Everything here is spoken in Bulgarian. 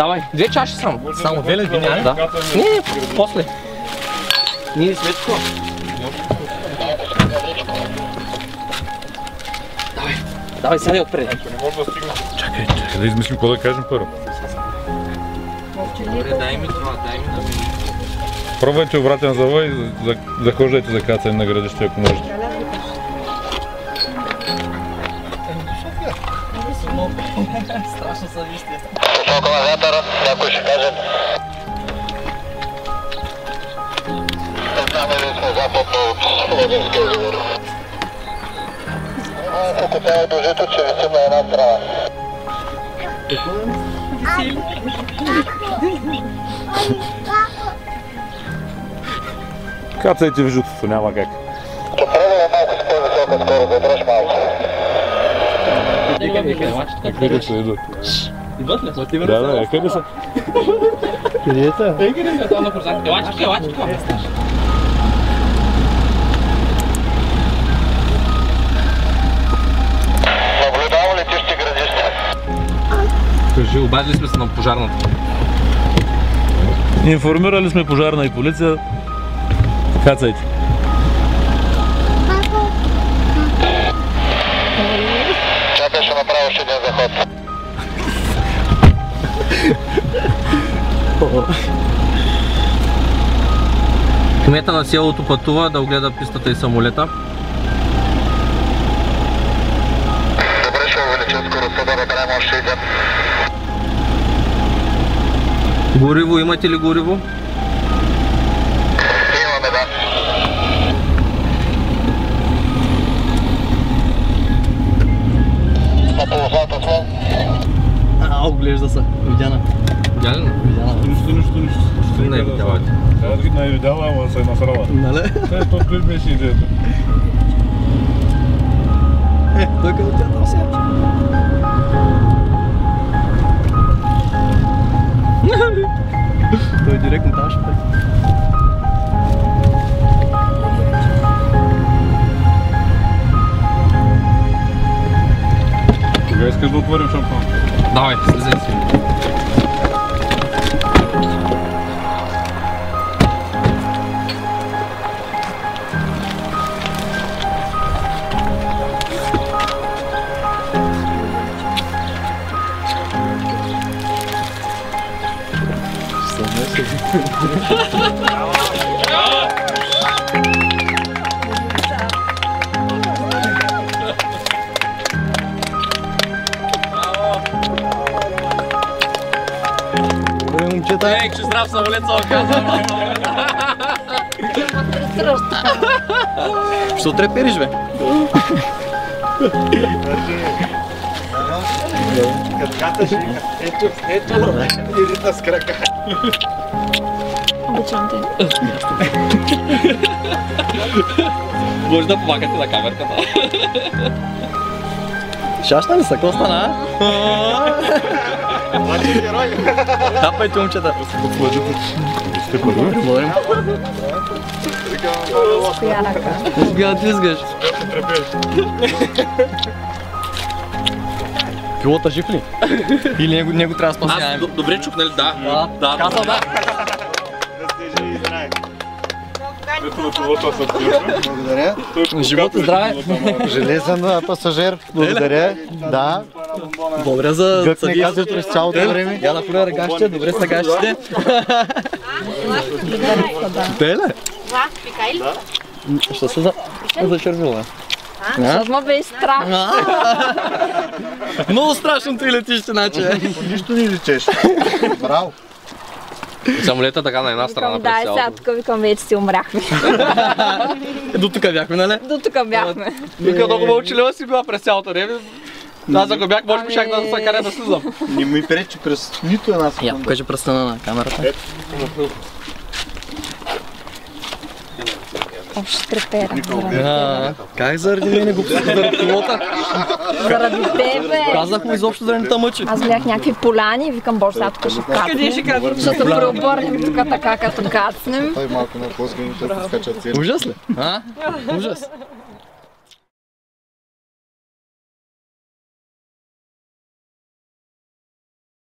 Давай, 2 чаши само. Само 2 ли виня? Да. Не, после. Ние сме такова. Давай, сядай отпред. Чакай да измислим какво да кажем първо. Дай ми това, дай ми да ми. Пробвайте обратен завой и захождайте за кацане на градище, ако можете. Страшно съвистие. Посока на вятъра, някой ще каже. Знаме ли сме западно от Лодинския езер. Ако това е дължито, че висим на една страна. Кацайте в жутото, няма как. Ще пробваме малко с по-висока скорост, да дръж малко. Къде са идват? Идват ли? Да, къде са? Къде са? Къде са? Това на прозанка. Елачи. Наблюдава летищи градище. Кажи, обадили сме се на пожарната. Информирали сме пожарна и полиция. Кацайте. Чакай, ще направя още един заход. Кмета на селото пътува да огледа пистата и самолета. Добре, ще увелича скоростта да наберем още един. Гориво, имате ли гориво? Имаме, да. На полосата сме. Оглежда се. Видяна. Видяли? Нищо. Не е видяла. Не е видяла, ама се е насрала. Нали? То той беше идеята. Той къде тя там сега? Той директно там ще пъти. Кога искаш да отворим шампан? Давай, слезай си. Момчета. Че здрав самолет се оказва. Що трепериш, бе? Ето, и рита с крака. Обичам те. Може да помагате на камерката. Шашна ли са? Какво стана? Хапайте, момчета. Благодарим. С коя ръка? Сега тлизгаш. Пилота жив ли? Или него трябва да спасяваме? Добре чух, нали? Да. Казал да. Благодаря. Живот и здраве. Железен пасажир. Благодаря. Да. Благодаря за Гъкне казва през цялото време. Я наполя ръгащите, добре са гащите. Те ли? Това, пикай ли? Що се зачервила? Защото ме бе страх. Много страшното и летище, значи. Нищо не личеш. Браво. Самолета така на една страна Да, през сега цялото. тук викам, вече си умряхме. До тук бяхме, нали? До тук бяхме. Вика, много мълчалива си била през цялото време. Аз ако бях, може би щях да се каря да слизам. Не ми пречи през нито една Я секунда. покажи пръста на камерата. Общо трепера. Как заради мене го пусна заради пилота? Заради тебе. Казах му изобщо да не те мъчи. Аз гледах някакви поляни и викам, боже, сега тук ще кацнем. Защото преобърнем тук така, като кацнем. Той малко на по-сгъните скачат цели. Ужас ли? А? Ужас.